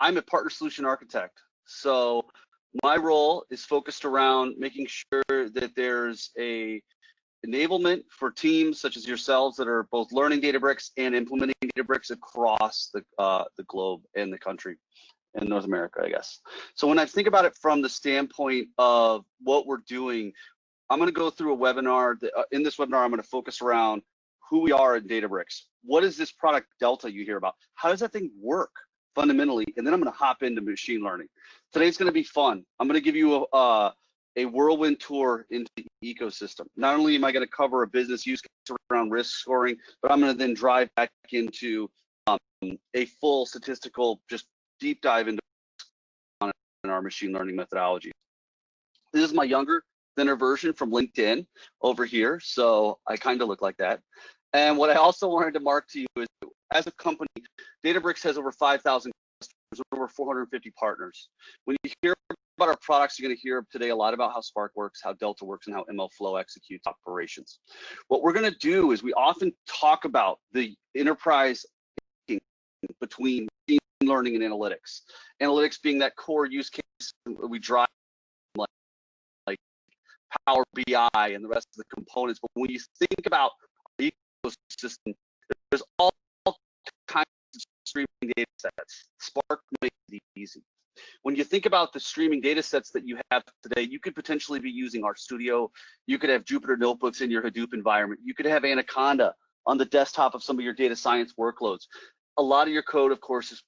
I'm a partner solution architect. So my role is focused around making sure that there's a enablement for teams such as yourselves that are both learning Databricks and implementing Databricks across the globe and the country in North America, I guess. So when I think about it from the standpoint of what we're doing, I'm going to go through a webinar. In this webinar, I'm going to focus around who we are in Databricks. What is this product Delta you hear about? How does that thing work fundamentally? And then I'm going to hop into machine learning. Today's going to be fun. I'm going to give you a whirlwind tour into the ecosystem. Not only am I going to cover a business use case around risk scoring, but I'm going to then drive back into a full statistical, just deep dive into our machine learning methodology. This is my younger thinner version from LinkedIn over here, so I kind of look like that. And what I also wanted to mark to you is, as a company, Databricks has over 5,000 customers, over 450 partners. When you hear about our products, you're going to hear today a lot about how Spark works, how Delta works, and how MLflow executes operations. What we're going to do is we often talk about the enterprise between machine learning and analytics. Analytics being that core use case we drive, like Power BI and the rest of the components. But when you think about the ecosystem, there's all kinds of streaming data sets. Spark makes it easy. When you think about the streaming data sets that you have today, you could potentially be using RStudio. You could have Jupyter notebooks in your Hadoop environment. You could have Anaconda on the desktop of some of your data science workloads. A lot of your code, of course, is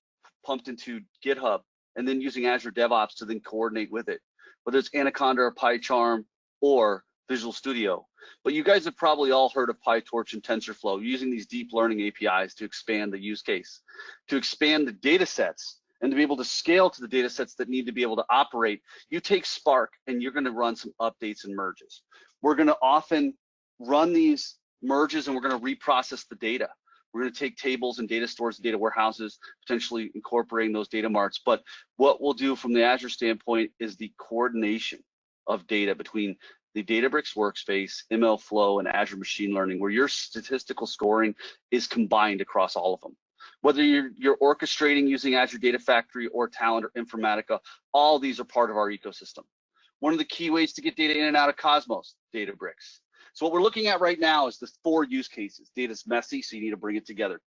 pumped into GitHub and then using Azure DevOps to then coordinate with it, whether it's Anaconda or PyCharm or Visual Studio. But you guys have probably all heard of PyTorch and TensorFlow, using these deep learning APIs to expand the use case, to expand the data sets, and to be able to scale to the data sets that need to be able to operate. You take Spark and you're going to run some updates and merges. We're going to often run these merges and we're going to reprocess the data. We're going to take tables and data stores and data warehouses, potentially incorporating those data marts. But what we'll do from the Azure standpoint is the coordination of data between the Databricks workspace, MLflow, and Azure Machine Learning, where your statistical scoring is combined across all of them. Whether you're orchestrating using Azure Data Factory or Talent or Informatica, all these are part of our ecosystem. One of the key ways to get data in and out of Cosmos, Databricks. So what we're looking at right now is the 4 use cases. Data's messy, so you need to bring it together.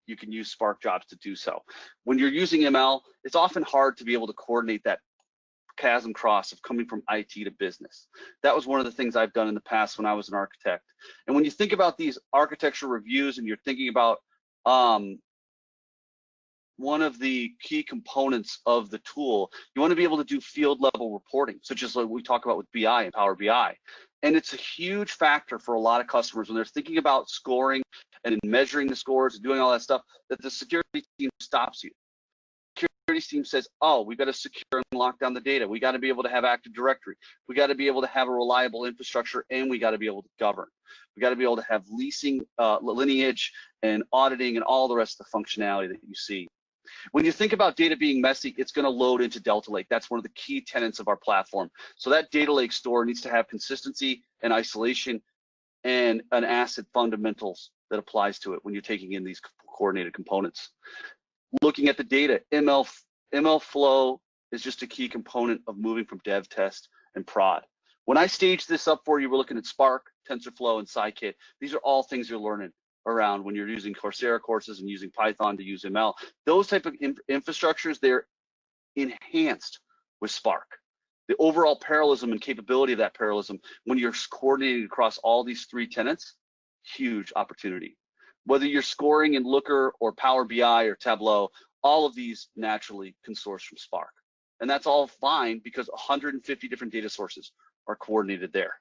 You can use Spark jobs to do so. When you're using ML, it's often hard to be able to coordinate that chasm cross of coming from IT to business. That was one of the things I've done in the past when I was an architect. And when you think about these architecture reviews and you're thinking about one of the key components of the tool, you want to be able to do field level reporting, such as like we talk about with BI and Power BI. And it's a huge factor for a lot of customers when they're thinking about scoring and measuring the scores and doing all that stuff, that the security team stops you. Security team says, oh, we got to secure and lock down the data. We got to be able to have Active Directory. We got to be able to have a reliable infrastructure, and we got to be able to govern. We got to be able to have leasing, lineage, and auditing, and all the rest of the functionality that you see. When you think about data being messy, it's going to load into Delta Lake. That's one of the key tenets of our platform. So that data lake store needs to have consistency and isolation and an ACID fundamentals that applies to it when you're taking in these coordinated components. Looking at the data, MLflow is just a key component of moving from dev, test, and prod. When I staged this up for you, we're looking at Spark, TensorFlow, and Scikit. These are all things you're learning around when you're using Coursera courses and using Python to use ML. Those type of infrastructures, they're enhanced with Spark. The overall parallelism and capability of that parallelism, when you're coordinating across all these 3 tenets, huge opportunity. Whether you're scoring in Looker or Power BI or Tableau, all of these naturally can source from Spark. And that's all fine because 150 different data sources are coordinated there.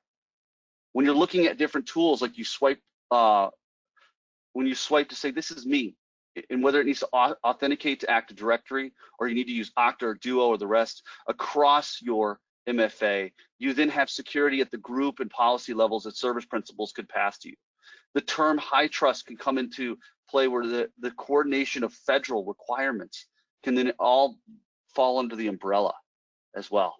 When you're looking at different tools, like you swipe, when you swipe to say, this is me, and whether it needs to authenticate to Active Directory, or you need to use Okta or Duo or the rest across your MFA, you then have security at the group and policy levels that service principals could pass to you. The term high trust can come into play where the coordination of federal requirements can then all fall under the umbrella as well.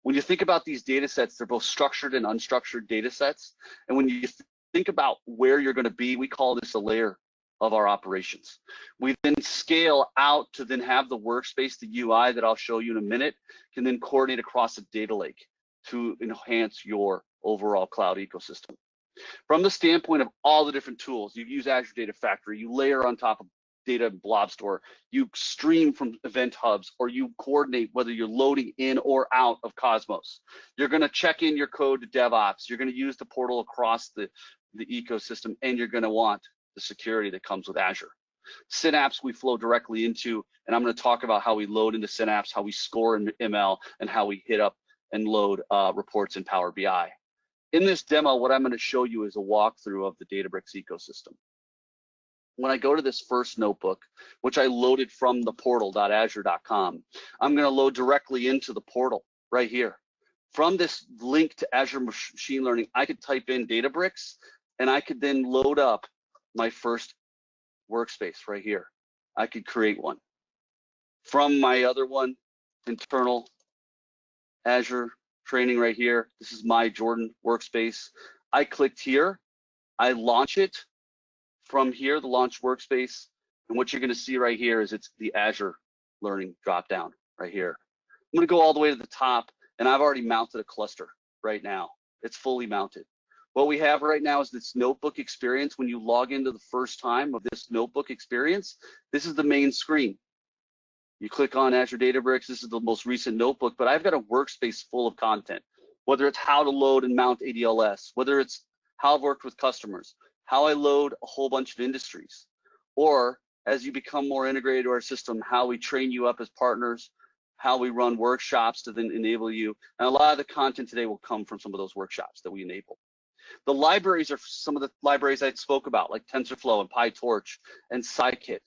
When you think about these data sets, they're both structured and unstructured data sets. And when you think about where you're going to be, we call this a layer of our operations. We then scale out to then have the workspace, the UI that I'll show you in a minute, can then coordinate across a data lake to enhance your overall cloud ecosystem. From the standpoint of all the different tools, you use Azure Data Factory, you layer on top of Data Blob Store, you stream from event hubs, or you coordinate whether you're loading in or out of Cosmos. You're going to check in your code to DevOps. You're going to use the portal across the ecosystem, and you're going to want the security that comes with Azure. Synapse we flow directly into, and I'm going to talk about how we load into Synapse, how we score in ML, and how we hit up and load reports in Power BI. In this demo, what I'm going to show you is a walkthrough of the Databricks ecosystem. When I go to this first notebook, which I loaded from the portal.azure.com, I'm going to load directly into the portal right here. From this link to Azure Machine Learning, I could type in Databricks, and I could then load up my first workspace right here. I could create one. From my other one, internal Azure training right here, this is my Jordan workspace. I clicked here, I launch it from here, the launch workspace, and what you're going to see right here is it's the Azure Learning dropdown right here. I'm going to go all the way to the top, and I've already mounted a cluster right now. It's fully mounted. What we have right now is this notebook experience. When you log into the first time of this notebook experience, this is the main screen. You click on Azure Databricks, this is the most recent notebook, but I've got a workspace full of content, whether it's how to load and mount ADLS, whether it's how I've worked with customers, how I load a whole bunch of industries, or as you become more integrated to our system, how we train you up as partners, how we run workshops to then enable you. And a lot of the content today will come from some of those workshops that we enable. The libraries are some of the libraries I spoke about, like TensorFlow and PyTorch and Scikit.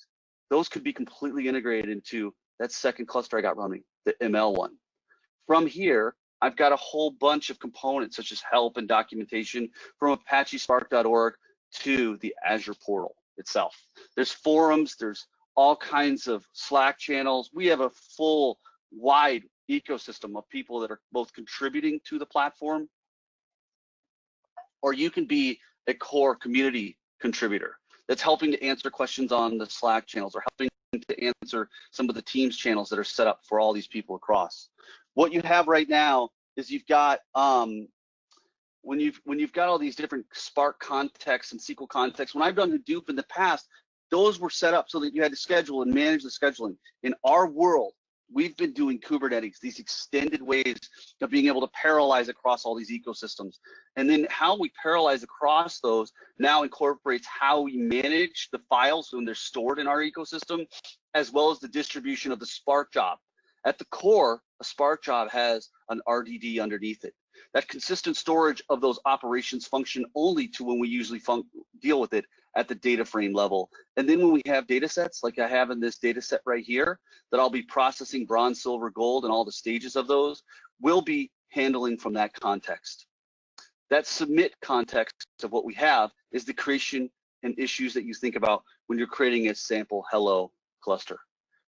Those could be completely integrated into that second cluster I got running, the ML one. From here, I've got a whole bunch of components such as help and documentation from ApacheSpark.org to the Azure portal itself. There's forums, there's all kinds of Slack channels. We have a full, wide ecosystem of people that are both contributing to the platform, or you can be a core community contributor that's helping to answer questions on the Slack channels or helping to answer some of the Teams channels that are set up for all these people across. What you have right now is you've got when you've got all these different Spark contexts and SQL contexts. When I've done Hadoop in the past, those were set up so that you had to schedule and manage the scheduling. In our world, we've been doing Kubernetes, these extended ways of being able to parallelize across all these ecosystems. And then how we parallelize across those now incorporates how we manage the files when they're stored in our ecosystem, as well as the distribution of the Spark job. At the core, a Spark job has an RDD underneath it. That consistent storage of those operations function only to when we usually deal with it at the data frame level. And then when we have data sets, like I have in this data set right here, that I'll be processing bronze, silver, gold, and all the stages of those, we'll be handling from that context. That submit context of what we have is the creation and issues that you think about when you're creating a sample hello cluster.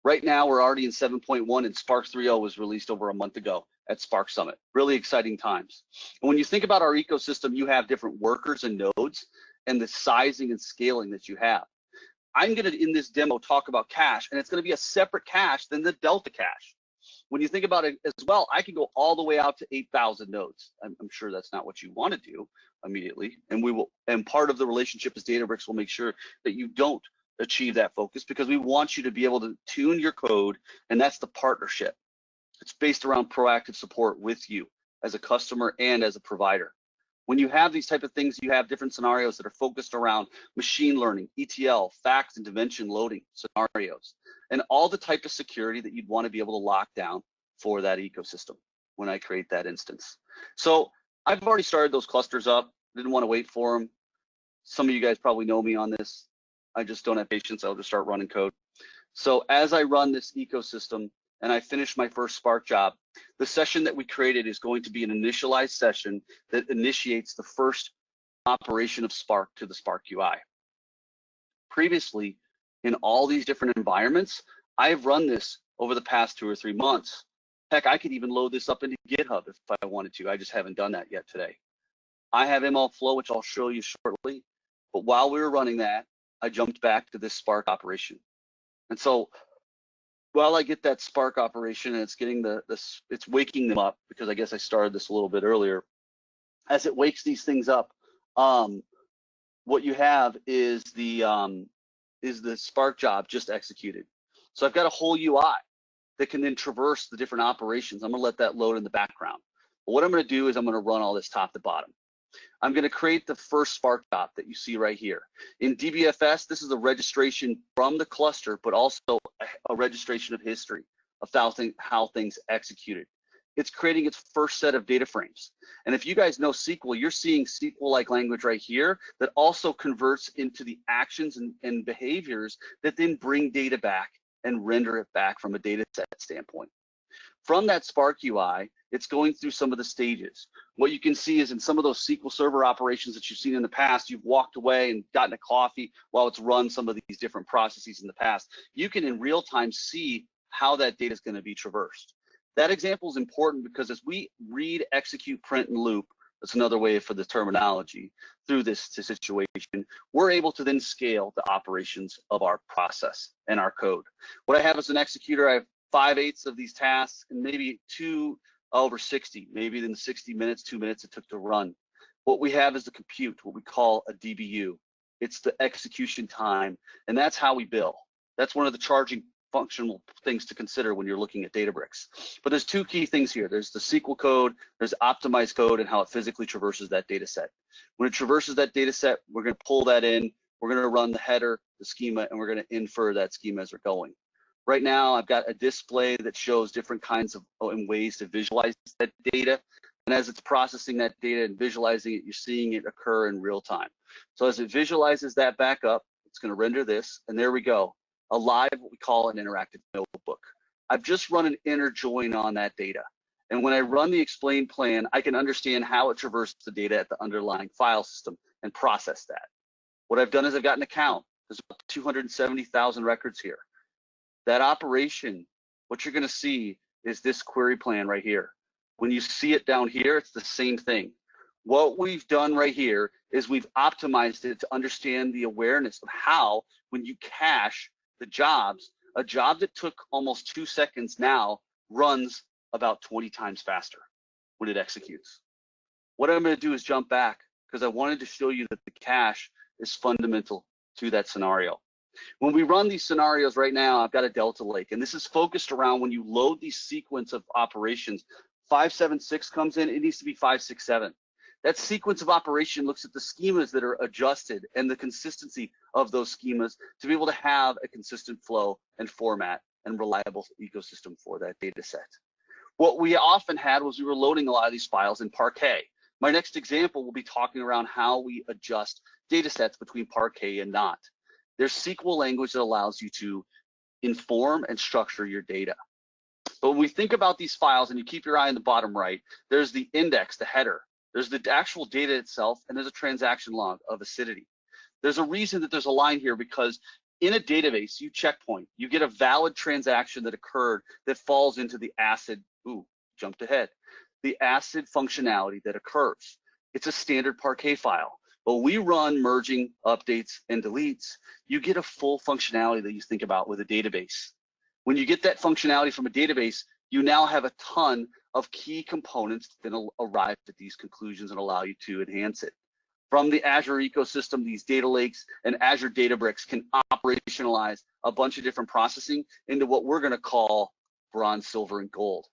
Right now, we're already in 7.1, and Spark 3.0 was released over a month ago at Spark Summit. Really exciting times. And when you think about our ecosystem, you have different workers and nodes and the sizing and scaling that you have. I'm going to, in this demo, talk about cache, and it's going to be a separate cache than the Delta cache. When you think about it as well, I can go all the way out to 8,000 nodes. I'm sure that's not what you want to do immediately, and we will. And part of the relationship is Databricks will make sure that you don't achieve that focus, because we want you to be able to tune your code, and that's the partnership. It's based around proactive support with you as a customer and as a provider. When you have these type of things, you have different scenarios that are focused around machine learning, ETL, facts and dimension loading scenarios, and all the type of security that you'd want to be able to lock down for that ecosystem when I create that instance. So I've already started those clusters up. Didn't want to wait for them. Some of you guys probably know me on this. I just don't have patience. I'll just start running code. So as I run this ecosystem and I finish my first Spark job, the session that we created is going to be an initialized session that initiates the first operation of Spark to the Spark UI. Previously, in all these different environments, I've run this over the past 2 or 3 months. Heck, I could even load this up into GitHub if I wanted to. I just haven't done that yet today. I have MLflow, which I'll show you shortly. But while we were running that, I jumped back to this Spark operation. And so while I get that Spark operation and it's getting it's waking them up, because I guess I started this a little bit earlier, as it wakes these things up, what you have is the Spark job just executed. So I've got a whole UI that can then traverse the different operations. I'm gonna let that load in the background. But what I'm gonna do is I'm gonna run all this top to bottom. I'm going to create the first Spark job that you see right here. In DBFS, this is a registration from the cluster, but also a registration of history of how things executed. It's creating its first set of data frames. And if you guys know SQL, you're seeing SQL-like language right here that also converts into the actions and behaviors that then bring data back and render it back from a data set standpoint. From that Spark UI, it's going through some of the stages. What you can see is in some of those SQL Server operations that you've seen in the past, you've walked away and gotten a coffee while it's run some of these different processes in the past. You can in real time see how that data is going to be traversed. That example is important because as we read, execute, print, and loop, that's another way for the terminology, through this situation, we're able to then scale the operations of our process and our code. What I have as an executor, I have 5/8 of these tasks and maybe 2 over 60, maybe in the 60 minutes, 2 minutes it took to run. What we have is the compute, what we call a DBU. It's the execution time, and that's how we bill. That's one of the charging functional things to consider when you're looking at Databricks. But there's 2 key things here. There's the SQL code, there's optimized code, and how it physically traverses that data set. When it traverses that data set, we're going to pull that in, we're going to run the header, the schema, and we're going to infer that schema as we're going. Right now, I've got a display that shows different kinds of and ways to visualize that data. And as it's processing that data and visualizing it, you're seeing it occur in real time. So as it visualizes that back up, it's going to render this. And there we go, a live, what we call an interactive notebook. I've just run an inner join on that data. And when I run the explain plan, I can understand how it traverses the data at the underlying file system and process that. What I've done is I've got an account. There's about 270,000 records here. That operation, what you're going to see is this query plan right here. When you see it down here, it's the same thing. What we've done right here is we've optimized it to understand the awareness of how, when you cache the jobs, a job that took almost 2 seconds now runs about 20 times faster when it executes. What I'm going to do is jump back because I wanted to show you that the cache is fundamental to that scenario. When we run these scenarios right now, I've got a Delta Lake, and this is focused around when you load these sequence of operations. 576 comes in, it needs to be 567. That sequence of operation looks at the schemas that are adjusted and the consistency of those schemas to be able to have a consistent flow and format and reliable ecosystem for that data set. What we often had was we were loading a lot of these files in Parquet. My next example will be talking around how we adjust data sets between Parquet and not. There's SQL language that allows you to inform and structure your data. But when we think about these files, and you keep your eye on the bottom right, there's the index, the header. There's the actual data itself, and there's a transaction log of acidity. There's a reason that there's a line here because in a database, you checkpoint, you get a valid transaction that occurred that falls into the acid, jumped ahead, the acid functionality that occurs. It's a standard Parquet file. But when we run merging, updates, and deletes, you get a full functionality that you think about with a database. When you get that functionality from a database, you now have a ton of key components that arrive at these conclusions and allow you to enhance it. From the Azure ecosystem, these data lakes and Azure Databricks can operationalize a bunch of different processing into what we're going to call bronze, silver, and gold.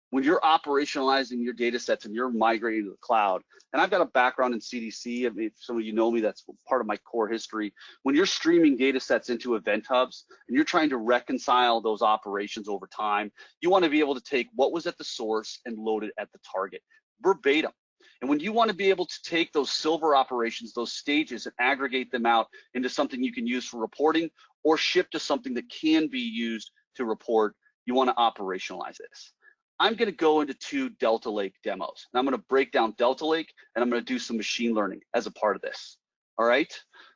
When you're operationalizing your data sets and you're migrating to the cloud, and I've got a background in CDC, I mean, if some of you know me, that's part of my core history. When you're streaming data sets into event hubs and you're trying to reconcile those operations over time, you want to be able to take what was at the source and load it at the target, verbatim. And when you want to be able to take those silver operations, those stages, and aggregate them out into something you can use for reporting or ship to something that can be used to report, you want to operationalize this. I'm going to go into 2 Delta Lake demos. And I'm going to break down Delta Lake, and I'm going to do some machine learning as a part of this. All right.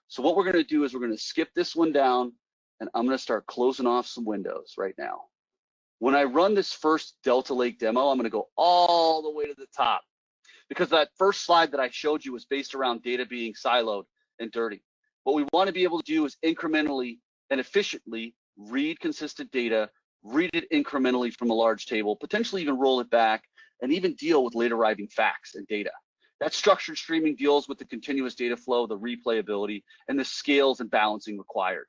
So what we're going to do is we're going to skip this one down, and I'm going to start closing off some windows right now. When I run this first Delta Lake demo, I'm going to go all the way to the top because that first slide that I showed you was based around data being siloed and dirty. What we want to be able to do is incrementally and efficiently read consistent data, read it incrementally from a large table, potentially even roll it back, and even deal with late arriving facts and data. That structured streaming deals with the continuous data flow, the replayability, and the scales and balancing required.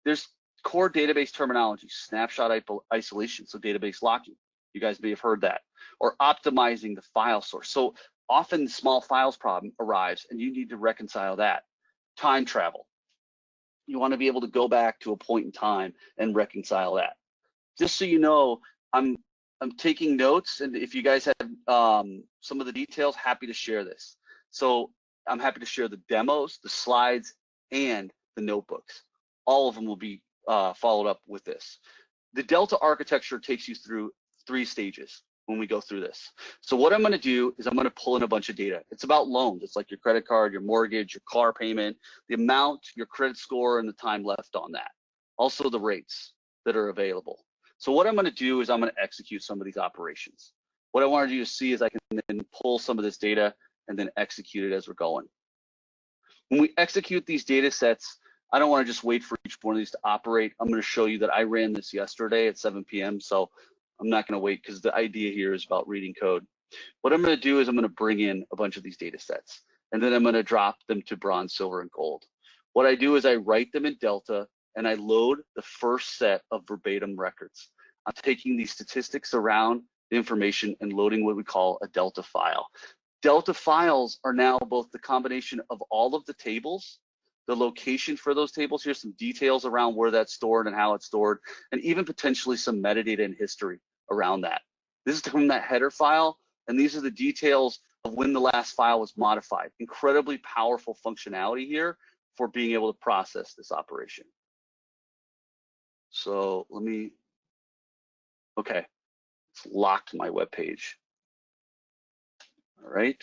There's core database terminology, snapshot isolation, so database locking. You guys may have heard that. Or optimizing the file source. So often the small files problem arrives and you need to reconcile that. Time travel. You want to be able to go back to a point in time and reconcile that. Just so you know, I'm taking notes, and if you guys have some of the details, happy to share this. So I'm happy to share the demos, the slides, and the notebooks. All of them will be followed up with this. The Delta architecture takes you through 3 stages when we go through this. So what I'm going to do is I'm going to pull in a bunch of data. It's about loans. It's like your credit card, your mortgage, your car payment, the amount, your credit score, and the time left on that. Also the rates that are available. So what I'm going to do is I'm going to execute some of these operations. What I want you to see is I can then pull some of this data and then execute it as we're going. When we execute these data sets, I don't want to just wait for each one of these to operate. I'm going to show you that I ran this yesterday at 7 p.m. So I'm not going to wait because the idea here is about reading code. What I'm going to do is I'm going to bring in a bunch of these data sets, and then I'm going to drop them to bronze, silver, and gold. What I do is I write them in Delta, and I load the first set of verbatim records. I'm taking these statistics around the information and loading what we call a Delta file. Delta files are now both the combination of all of the tables, the location for those tables. Here's some details around where that's stored and how it's stored, and even potentially some metadata and history around that. This is from that header file, and these are the details of when the last file was modified. Incredibly powerful functionality here for being able to process this operation. So let me, okay, it's locked my web page. All right.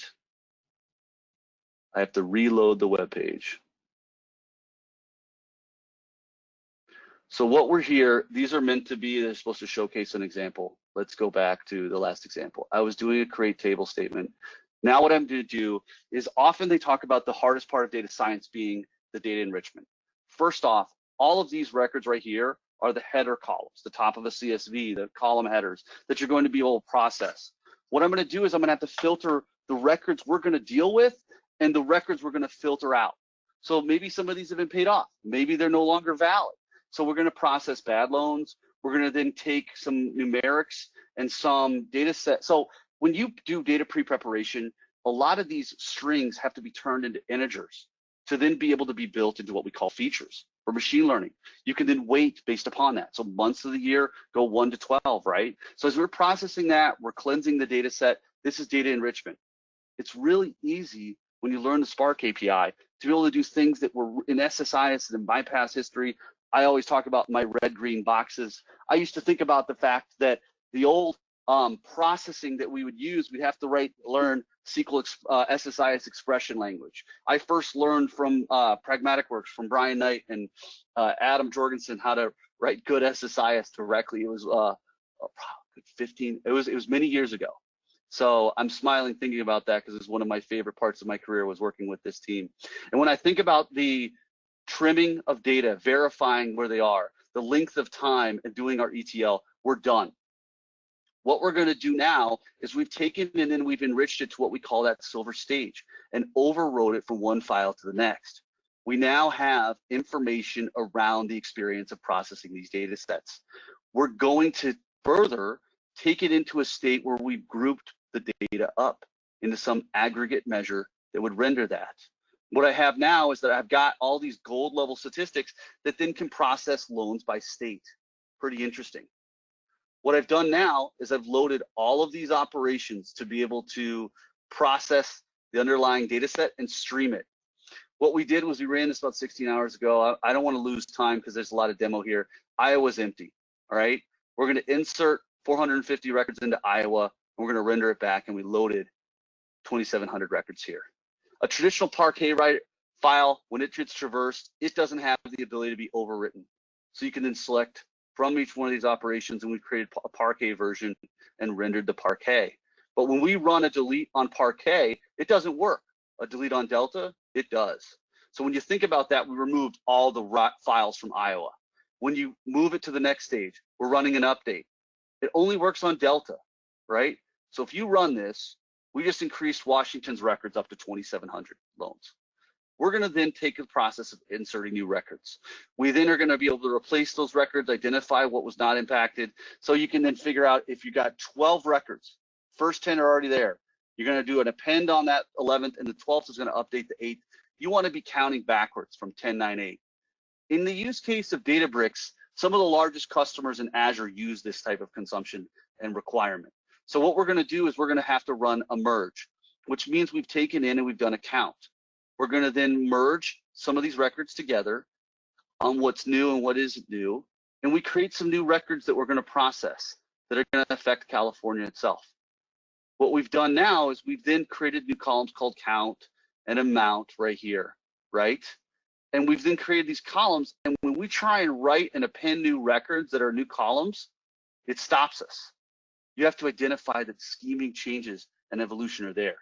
I have to reload the web page. So what we're here, these are meant to be, they're supposed to showcase an example. Let's go back to the last example. I was doing a create table statement. Now what I'm going to do is often they talk about the hardest part of data science being the data enrichment. First off, all of these records right here are the header columns, the top of a CSV, the column headers that you're going to be able to process. What I'm going to do is I'm going to have to filter the records we're going to deal with and the records we're going to filter out. So maybe some of these have been paid off. Maybe they're no longer valid. So we're going to process bad loans. We're going to then take some numerics and some data set. So when you do data pre-preparation, a lot of these strings have to be turned into integers to then be able to be built into what we call features for machine learning. You can then weight based upon that. So months of the year go 1 to 12, right? So as we're processing that, we're cleansing the data set. This is data enrichment. It's really easy when you learn the Spark API to be able to do things that were in SSIS and in bypass history. I always talk about my red-green boxes. I used to think about the fact that the old processing that we would use, we'd have to learn SQL SSIS expression language. I first learned from Pragmatic Works, from Brian Knight and Adam Jorgensen, how to write good SSIS directly. It was 15. It was many years ago. So I'm smiling thinking about that because it's one of my favorite parts of my career was working with this team. And when I think about the trimming of data, verifying where they are, the length of time, and doing our ETL, we're done. What we're going to do now is we've taken and then we've enriched it to what we call that silver stage and overrode it from one file to the next. We now have information around the experience of processing these data sets. We're going to further take it into a state where we've grouped the data up into some aggregate measure that would render that. What I have now is that I've got all these gold level statistics that then can process loans by state. Pretty interesting. What I've done now is I've loaded all of these operations to be able to process the underlying data set and stream it. What we did was we ran this about 16 hours ago. I don't want to lose time because there's a lot of demo here. Iowa's empty, all right? We're going to insert 450 records into Iowa, and we're going to render it back, and we loaded 2,700 records here. A traditional Parquet file, when it gets traversed, it doesn't have the ability to be overwritten. So you can then select from each one of these operations, and we've created a Parquet version and rendered the Parquet. But when we run a delete on Parquet, it doesn't work. A delete on Delta, it does. So when you think about that, we removed all the files from Iowa. When you move it to the next stage, we're running an update. It only works on Delta, right? So if you run this, we just increased Washington's records up to 2,700 loans. We're going to then take the process of inserting new records. We then are going to be able to replace those records, identify what was not impacted, so you can then figure out if you got 12 records, first 10 are already there. You're going to do an append on that 11th, and the 12th is going to update the 8th. You want to be counting backwards from 10, 9, 8. In the use case of Databricks, some of the largest customers in Azure use this type of consumption and requirement. So what we're going to do is we're going to have to run a merge, which means we've taken in and we've done a count. We're going to then merge some of these records together on what's new and what isn't new, and we create some new records that we're going to process that are going to affect California itself. What we've done now is we've then created new columns called count and amount right here, right? And we've then created these columns, and when we try and write and append new records that are new columns, it stops us. You have to identify that scheming changes and evolution are there.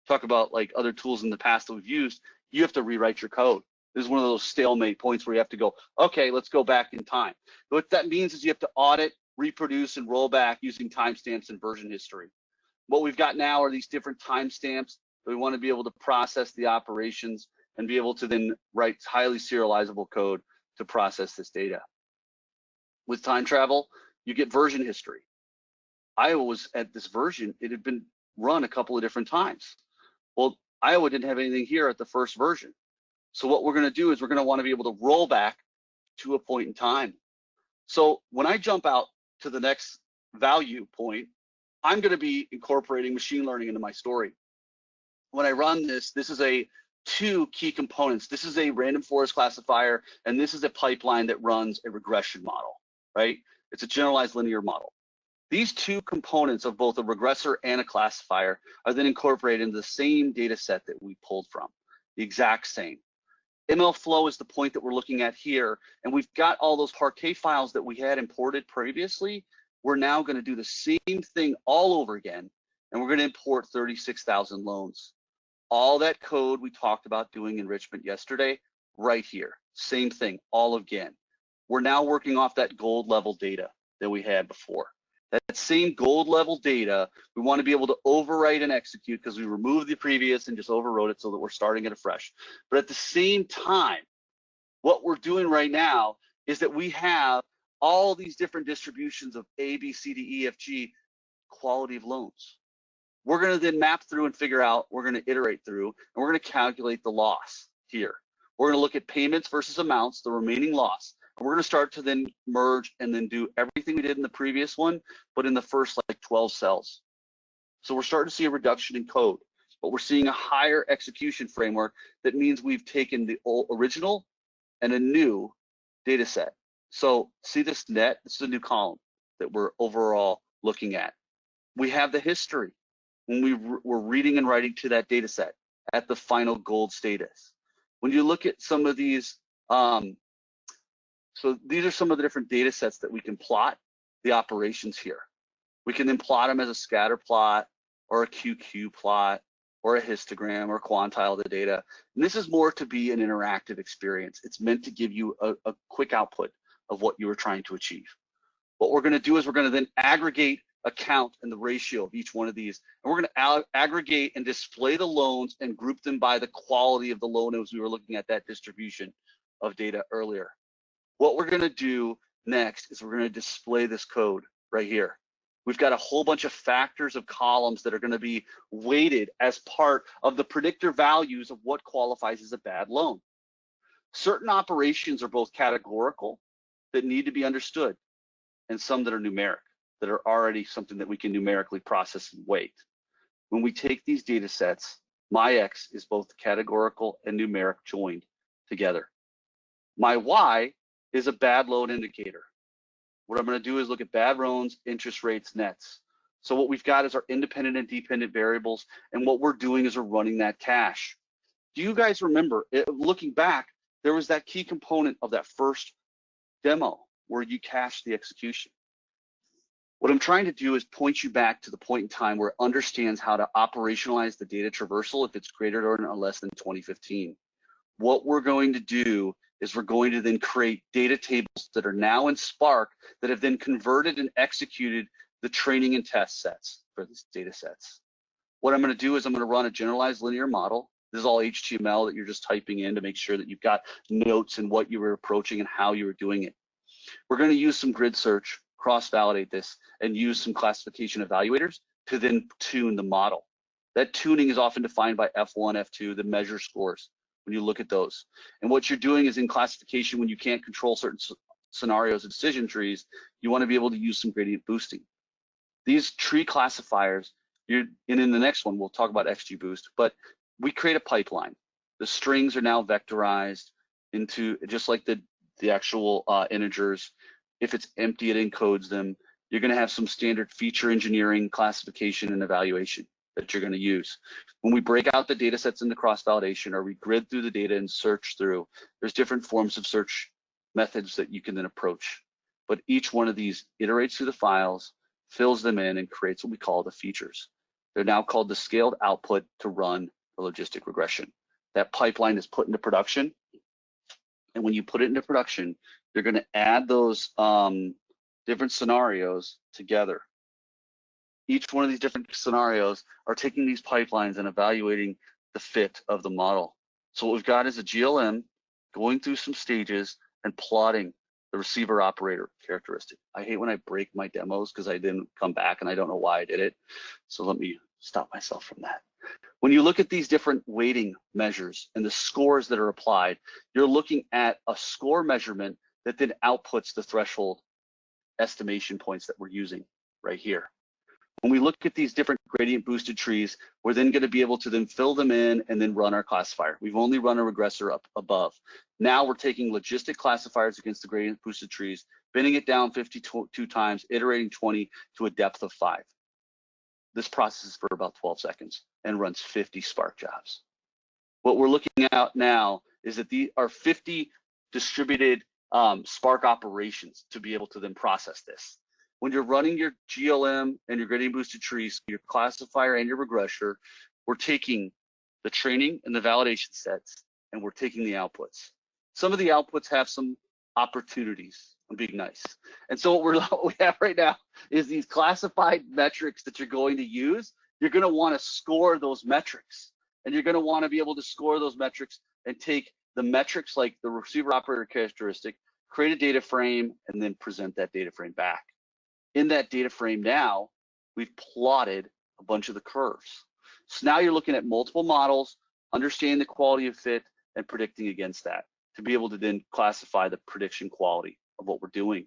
Talk about like other tools in the past that we've used, you have to rewrite your code. This is one of those stalemate points where you have to go, okay, let's go back in time. What that means is you have to audit, reproduce, and roll back using timestamps and version history. What we've got now are these different timestamps. We want to be able to process the operations and be able to then write highly serializable code to process this data. With time travel, you get version history. Iowa was at this version, it had been run a couple of different times. Well, Iowa didn't have anything here at the first version. So what we're going to do is we're going to want to be able to roll back to a point in time. So when I jump out to the next value point, I'm going to be incorporating machine learning into my story. When I run this, this is two key components. This is a random forest classifier, and this is a pipeline that runs a regression model, right? It's a generalized linear model. These two components of both a regressor and a classifier are then incorporated into the same data set that we pulled from, the exact same. MLflow is the point that we're looking at here, and we've got all those Parquet files that we had imported previously. We're now going to do the same thing all over again, and we're going to import 36,000 loans. All that code we talked about doing enrichment yesterday, right here, same thing, all again. We're now working off that gold level data that we had before. That same gold level data, we want to be able to overwrite and execute because we removed the previous and just overwrote it so that we're starting it afresh. But at the same time, what we're doing right now is that we have all these different distributions of A, B, C, D, E, F, G, quality of loans. We're going to then map through and figure out, we're going to iterate through, and we're going to calculate the loss here. We're going to look at payments versus amounts, the remaining loss. And we're going to start to then merge and then do everything we did in the previous one, but in the first like 12 cells. So we're starting to see a reduction in code, but we're seeing a higher execution framework. That means we've taken the original and a new data set. So see this net, this is a new column that we're overall looking at. We have the history when we're reading and writing to that data set at the final gold status. When you look at some of these, so these are some of the different data sets that we can plot the operations here. We can then plot them as a scatter plot or a QQ plot or a histogram or quantile the data. And this is more to be an interactive experience. It's meant to give you a quick output of what you were trying to achieve. What we're going to do is we're going to then aggregate a count and the ratio of each one of these. And we're going to aggregate and display the loans and group them by the quality of the loan as we were looking at that distribution of data earlier. What we're going to do next is we're going to display this code right here. We've got a whole bunch of factors of columns that are going to be weighted as part of the predictor values of what qualifies as a bad loan. Certain operations are both categorical that need to be understood and some that are numeric, that are already something that we can numerically process and weight. When we take these data sets, my X is both categorical and numeric joined together. My Y is a bad loan indicator. What I'm going to do is look at bad loans, interest rates, nets. So what we've got is our independent and dependent variables, and what we're doing is we're running that cache. Do you guys remember, looking back, there was that key component of that first demo where you cache the execution. What I'm trying to do is point you back to the point in time where it understands how to operationalize the data traversal if it's greater or less than 2015. what we're going to do is we're going to then create data tables that are now in Spark that have then converted and executed the training and test sets for these data sets. What I'm going to do is I'm going to run a generalized linear model. This is all HTML that you're just typing in to make sure that you've got notes and what you were approaching and how you were doing it. We're going to use some grid search, cross-validate this, and use some classification evaluators to then tune the model. That tuning is often defined by F1, F2, the measure scores, when you look at those. And what you're doing is in classification, when you can't control certain scenarios of decision trees, you want to be able to use some gradient boosting. These tree classifiers, and in the next one, we'll talk about XGBoost, but we create a pipeline. The strings are now vectorized into, just like the actual integers. If it's empty, it encodes them. You're going to have some standard feature engineering, classification, and evaluation that you're going to use. When we break out the data sets into cross-validation, or we grid through the data and search through, there's different forms of search methods that you can then approach. But each one of these iterates through the files, fills them in, and creates what we call the features. They're now called the scaled output to run a logistic regression. That pipeline is put into production. And when you put it into production, you're going to add those different scenarios together. Each one of these different scenarios are taking these pipelines and evaluating the fit of the model. So what we've got is a GLM going through some stages and plotting the receiver operator characteristic. I hate when I break my demos because I didn't come back and I don't know why I did it. So let me stop myself from that. When you look at these different weighting measures and the scores that are applied, you're looking at a score measurement that then outputs the threshold estimation points that we're using right here. When we look at these different gradient boosted trees, we're then going to be able to then fill them in and then run our classifier. We've only run a regressor up above. Now we're taking logistic classifiers against the gradient boosted trees, bending it down 52 times, iterating 20 to a depth of 5. This process is for about 12 seconds and runs 50 Spark jobs. What we're looking at now is that these are 50 distributed Spark operations to be able to then process this. When you're running your GLM and your gradient boosted trees, your classifier and your regressor, we're taking the training and the validation sets and we're taking the outputs. Some of the outputs have some opportunities. I'm being nice. And so what we have right now is these classified metrics that you're going to use. You're going to want to score those metrics, and you're going to want to be able to score those metrics and take the metrics like the receiver operator characteristic, create a data frame, and then present that data frame back. In that data frame now, we've plotted a bunch of the curves. So now you're looking at multiple models, understanding the quality of fit, and predicting against that to be able to then classify the prediction quality of what we're doing.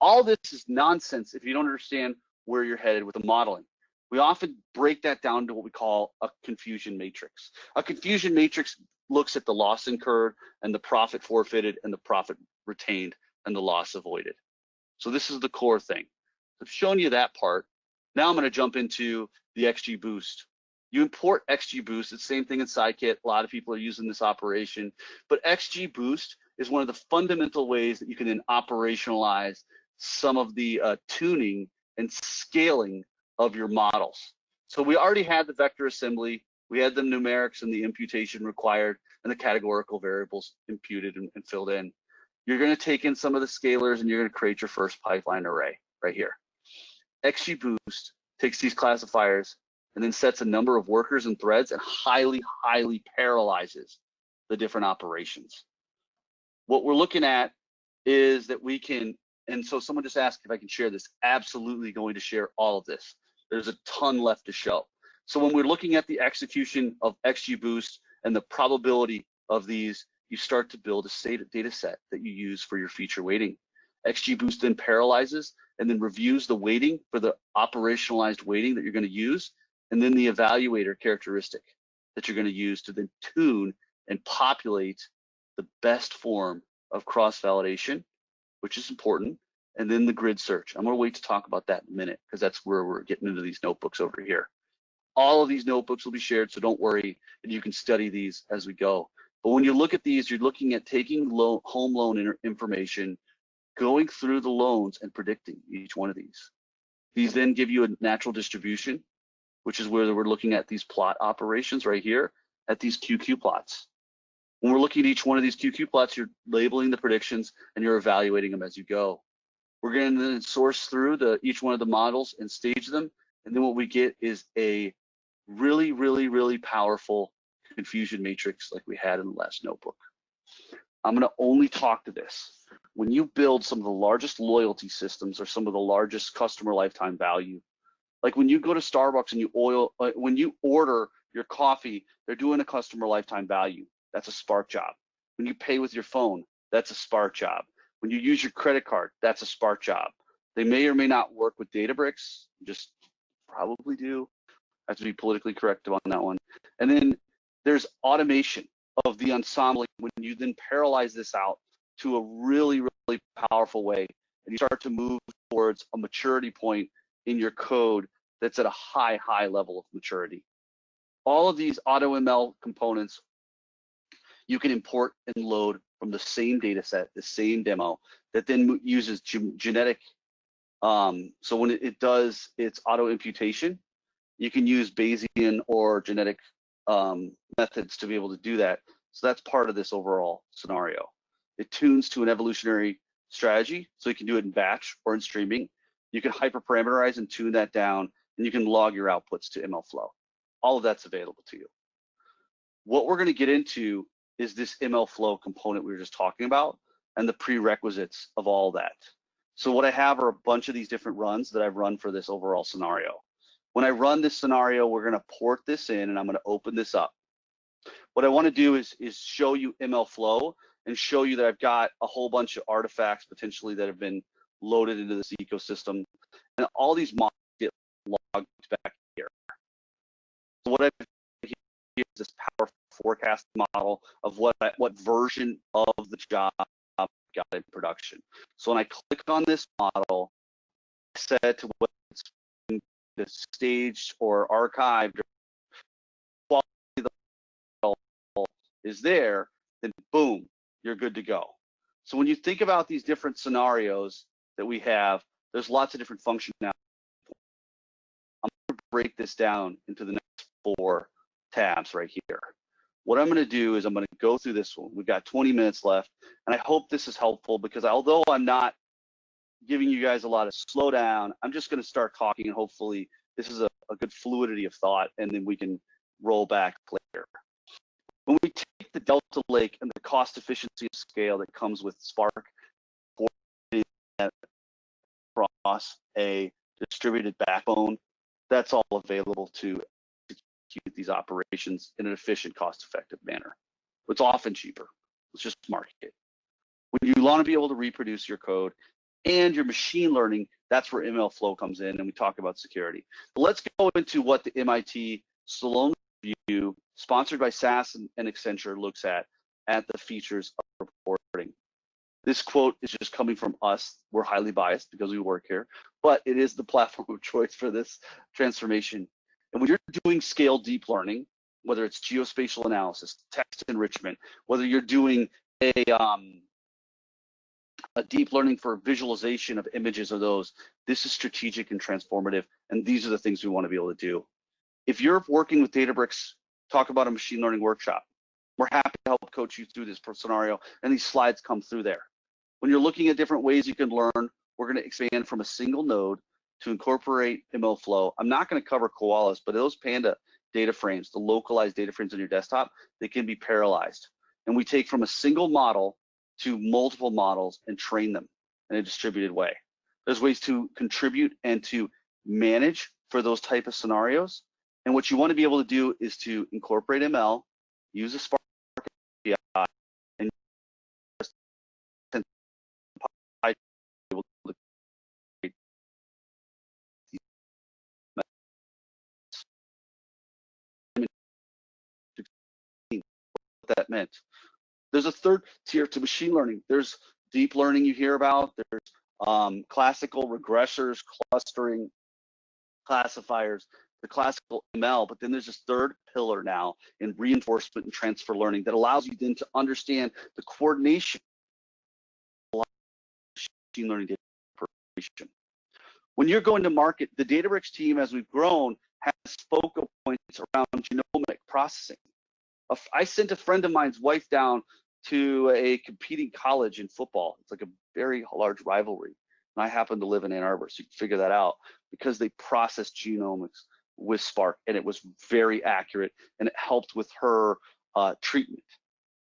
All this is nonsense if you don't understand where you're headed with the modeling. We often break that down to what we call a confusion matrix. A confusion matrix looks at the loss incurred and the profit forfeited and the profit retained and the loss avoided. So this is the core thing. I've shown you that part. Now I'm going to jump into the XGBoost. You import XGBoost, it's the same thing in Scikit. A lot of people are using this operation, but XGBoost is one of the fundamental ways that you can then operationalize some of the tuning and scaling of your models. So we already had the vector assembly, we had the numerics and the imputation required and the categorical variables imputed and filled in. You're going to take in some of the scalars and you're going to create your first pipeline array right here. XGBoost takes these classifiers and then sets a number of workers and threads and highly parallelizes the different operations. What we're looking at is that we can, and so someone just asked if I can share this, absolutely going to share all of this. There's a ton left to show. So when we're looking at the execution of XGBoost and the probability of these, you start to build a data set that you use for your feature weighting. XGBoost then parallelizes and then reviews the weighting for the operationalized weighting that you're going to use, and then the evaluator characteristic that you're going to use to then tune and populate the best form of cross-validation, which is important, and then the grid search. I'm going to wait to talk about that in a minute because that's where we're getting into these notebooks over here. All of these notebooks will be shared, so don't worry, and you can study these as we go. But when you look at these, you're looking at taking home loan information, going through the loans and predicting each one of these. These then give you a natural distribution, which is where we're looking at these plot operations right here at these QQ plots. When we're looking at each one of these QQ plots, you're labeling the predictions and you're evaluating them as you go. We're going to then source through each one of the models and stage them. And then what we get is a really, really, really powerful confusion matrix like we had in the last notebook. I'm going to only talk to this. When you build some of the largest loyalty systems or some of the largest customer lifetime value, like when you go to Starbucks and when you order your coffee, they're doing a customer lifetime value. That's a Spark job. When you pay with your phone, that's a Spark job. When you use your credit card, that's a Spark job. They may or may not work with Databricks, just probably do. I have to be politically correct on that one. And then there's automation of the ensemble when you then parallelize this out to a really, really powerful way, and you start to move towards a maturity point in your code that's at a high, high level of maturity. All of these AutoML components you can import and load from the same data set, the same demo, that then uses genetic. So when it does its auto imputation, you can use Bayesian or genetic methods to be able to do that. So that's part of this overall scenario. It tunes to an evolutionary strategy, so you can do it in batch or in streaming. You can hyperparameterize and tune that down, and you can log your outputs to MLflow. All of that's available to you. What we're going to get into is this MLflow component we were just talking about and the prerequisites of all that. So what I have are a bunch of these different runs that I've run for this overall scenario. When I run this scenario, we're going to port this in, and I'm going to open this up. What I want to do is show you MLflow and show you that I've got a whole bunch of artifacts potentially that have been loaded into this ecosystem, and all these models get logged back here. So what I've here is this power forecast model of what version of the job I got in production. So when I click on this model, I set to what it's staged or archived, quality of the model is there, then boom, you're good to go. So when you think about these different scenarios that we have, there's lots of different functionality. I'm going to break this down into the next 4 tabs right here. What I'm going to do is I'm going to go through this one. We've got 20 minutes left, and I hope this is helpful, because although I'm not giving you guys a lot of slow down, I'm just going to start talking, and hopefully this is a good fluidity of thought, and then we can roll back later. When we take the Delta Lake and the cost efficiency of scale that comes with Spark across a distributed backbone, that's all available to execute these operations in an efficient, cost-effective manner. It's often cheaper. Let's just market it. When you want to be able to reproduce your code and your machine learning, that's where MLflow comes in, and we talk about security. But let's go into what the MIT Sloan Review, sponsored by SAS and Accenture, looks at the features of reporting. This quote is just coming from us. We're highly biased because we work here, but it is the platform of choice for this transformation. And when you're doing scale deep learning, whether it's geospatial analysis, text enrichment, whether you're doing a deep learning for visualization of images of those, this is strategic and transformative, and these are the things we want to be able to do. If you're working with Databricks, talk about a machine learning workshop. We're happy to help coach you through this scenario, and these slides come through there. When you're looking at different ways you can learn, we're going to expand from a single node to incorporate MLflow. I'm not going to cover koalas, but those Panda data frames, the localized data frames on your desktop, they can be parallelized. And we take from a single model to multiple models and train them in a distributed way. There's ways to contribute and to manage for those type of scenarios. And what you want to be able to do is to incorporate ML, use a Spark API, and what that meant. There's a third tier to machine learning. There's deep learning you hear about. There's classical regressors, clustering, classifiers, the classical ML, but then there's this third pillar now in reinforcement and transfer learning that allows you then to understand the coordination of machine learning data preparation. When you're going to market, the Databricks team, as we've grown, has focal points around genomic processing. I sent a friend of mine's wife down to a competing college in football. It's like a very large rivalry. And I happen to live in Ann Arbor, so you can figure that out, because they processed genomics with Spark, and it was very accurate, and it helped with her treatment.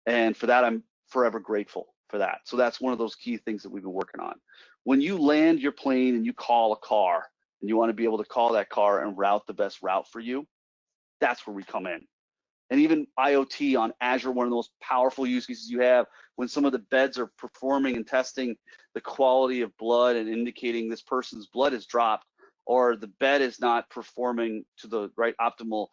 And for that, I'm forever grateful for that. So that's one of those key things that we've been working on. When you land your plane and you call a car, and you want to be able to call that car and route the best route for you, that's where we come in. And even IoT on Azure, one of the most powerful use cases you have, when some of the beds are performing and testing the quality of blood and indicating this person's blood is dropped, or the bed is not performing to the right optimal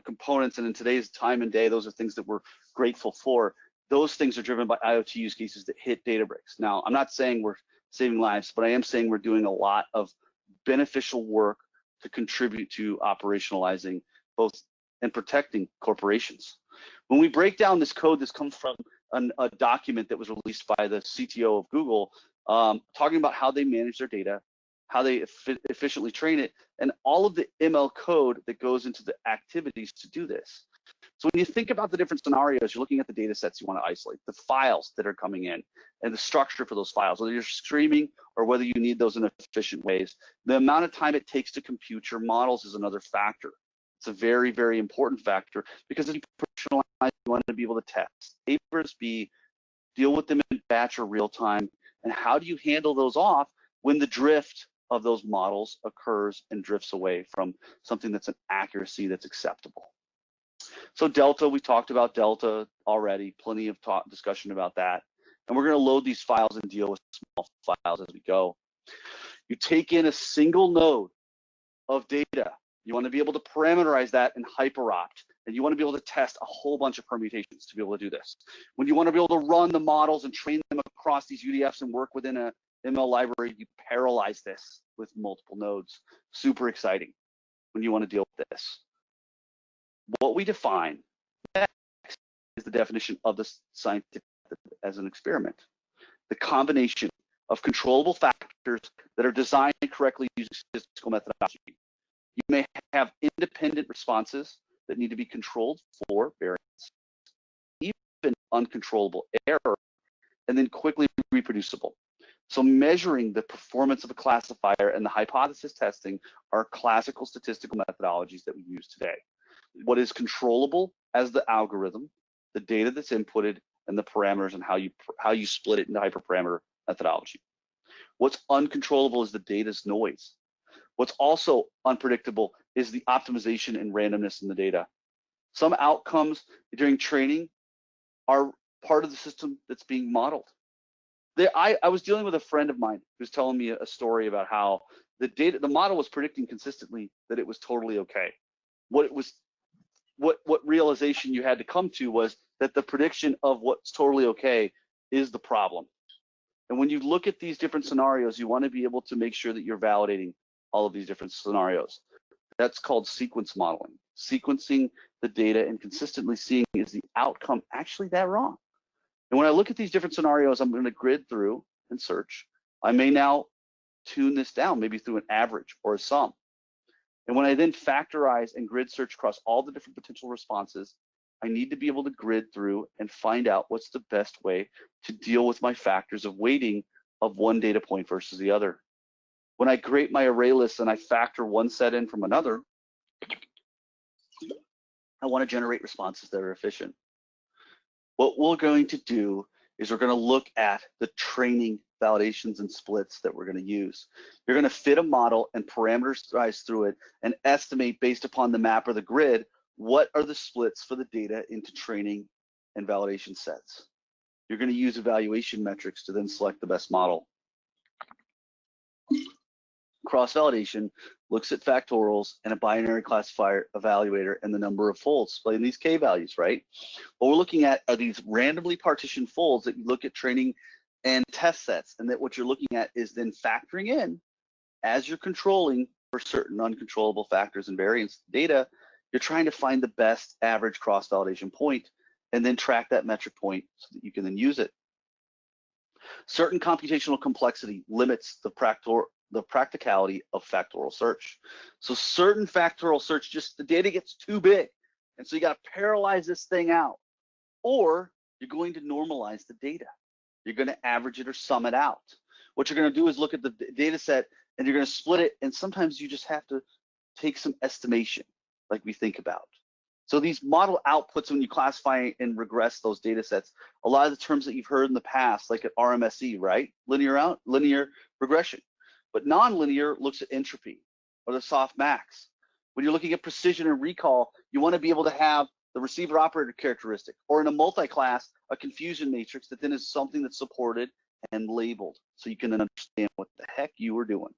components. And in today's time and day, those are things that we're grateful for. Those things are driven by IoT use cases that hit Databricks. Now, I'm not saying we're saving lives, but I am saying we're doing a lot of beneficial work to contribute to operationalizing both and protecting corporations. When we break down this code, this comes from a document that was released by the CTO of Google, talking about how they manage their data, how they efficiently train it, and all of the ML code that goes into the activities to do this. So when you think about the different scenarios, you're looking at the data sets you want to isolate, the files that are coming in, and the structure for those files, whether you're streaming or whether you need those in efficient ways. The amount of time it takes to compute your models is another factor. It's a very, very important factor, because if you personalize, you want to be able to test. A versus B, deal with them in batch or real time, and how do you handle those off when the drift of those models occurs and drifts away from something that's an accuracy that's acceptable. So Delta, we talked about Delta already, plenty of discussion about that. And we're going to load these files and deal with small files as we go. You take in a single node of data. You want to be able to parameterize that and hyperopt, and you want to be able to test a whole bunch of permutations to be able to do this. When you want to be able to run the models and train them across these UDFs and work within a ML library, you parallelize this with multiple nodes. Super exciting when you want to deal with this. What we define next is the definition of the scientific method as an experiment. The combination of controllable factors that are designed correctly using statistical methodology. You may have independent responses that need to be controlled for variance, even uncontrollable error, and then quickly reproducible. So measuring the performance of a classifier and the hypothesis testing are classical statistical methodologies that we use today. What is controllable as the algorithm, the data that's inputted, and the parameters, and how you split it into hyperparameter methodology. What's uncontrollable is the data's noise. What's also unpredictable is the optimization and randomness in the data. Some outcomes during training are part of the system that's being modeled. I was dealing with a friend of mine who was telling me a story about how the model was predicting consistently that it was totally okay. What realization you had to come to was that the prediction of what's totally okay is the problem. And when you look at these different scenarios, you want to be able to make sure that you're validating all of these different scenarios. That's called sequence modeling. Sequencing the data and consistently seeing, is the outcome actually that wrong? And when I look at these different scenarios, I'm going to grid through and search. I may now tune this down, maybe through an average or a sum. And when I then factorize and grid search across all the different potential responses, I need to be able to grid through and find out what's the best way to deal with my factors of weighting of one data point versus the other. When I create my array list and I factor one set in from another, I want to generate responses that are efficient. What we're going to do is we're going to look at the training validations and splits that we're going to use. You're going to fit a model and parameterize through it and estimate based upon the map or the grid, what are the splits for the data into training and validation sets. You're going to use evaluation metrics to then select the best model. Cross-validation looks at factorials and a binary classifier evaluator and the number of folds displayed in these K values, right? What we're looking at are these randomly partitioned folds that you look at training and test sets, and that what you're looking at is then factoring in as you're controlling for certain uncontrollable factors and variance data. You're trying to find the best average cross-validation point and then track that metric point so that you can then use it. Certain computational complexity limits the practicality of factorial search. So certain factorial search, just the data gets too big And so you got to parallelize this thing out, or you're going to normalize the data. You're going to average it or sum it out. What you're going to do is look at the data set and you're going to split it. And sometimes you just have to take some estimation like we think about. So these model outputs, when you classify and regress those data sets, a lot of the terms that you've heard in the past, like at RMSE, right? Linear regression. But nonlinear looks at entropy or the soft max. When you're looking at precision and recall, you want to be able to have the receiver operator characteristic, or in a multi-class, a confusion matrix that then is something that's supported and labeled so you can understand what the heck you were doing.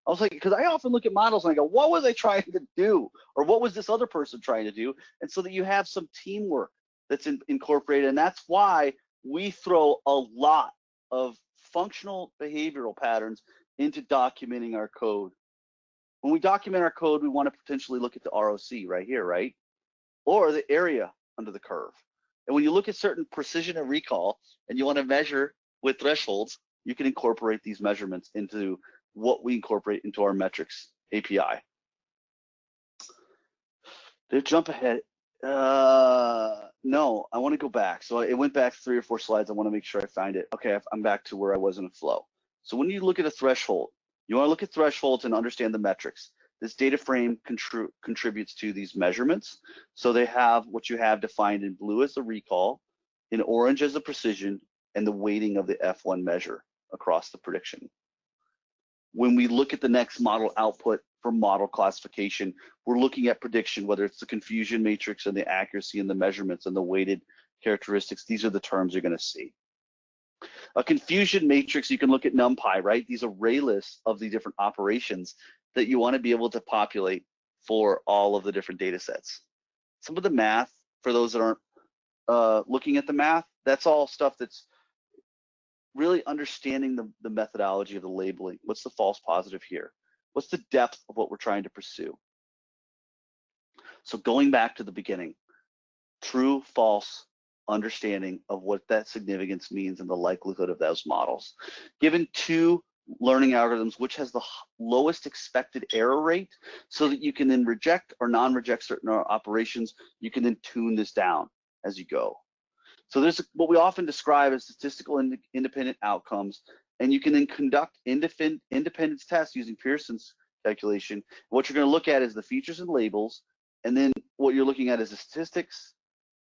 I was like, because I often look at models and I go, what was I trying to do? Or what was this other person trying to do? And so that you have some teamwork that's incorporated. And that's why we throw a lot of functional behavioral patterns into documenting our code. When we document our code, we want to potentially look at the ROC right here, right? Or the area under the curve. And when you look at certain precision and recall and you want to measure with thresholds, you can incorporate these measurements into what we incorporate into our metrics API. Did it jump ahead? No, I want to go back. So it went back 3 or 4 slides. I want to make sure I find it. Okay, I'm back to where I was in a flow. So when you look at a threshold, you want to look at thresholds and understand the metrics. This data frame contributes to these measurements. So they have what you have defined in blue as the recall, in orange as the precision, and the weighting of the F1 measure across the prediction. When we look at the next model output for model classification, we're looking at prediction, whether it's the confusion matrix and the accuracy and the measurements and the weighted characteristics. These are the terms you're going to see. A confusion matrix, you can look at NumPy, right? These array lists of the different operations that you want to be able to populate for all of the different data sets. Some of the math, for those that aren't looking at the math, that's all stuff that's really understanding the methodology of the labeling. What's the false positive here? What's the depth of what we're trying to pursue? So going back to the beginning, true, false understanding of what that significance means and the likelihood of those models. Given 2 learning algorithms, which has the lowest expected error rate, so that you can then reject or non-reject certain operations, you can then tune this down as you go. So there's what we often describe as statistical independent outcomes, and you can then conduct independence tests using Pearson's calculation. What you're going to look at is the features and labels, and then what you're looking at is the statistics,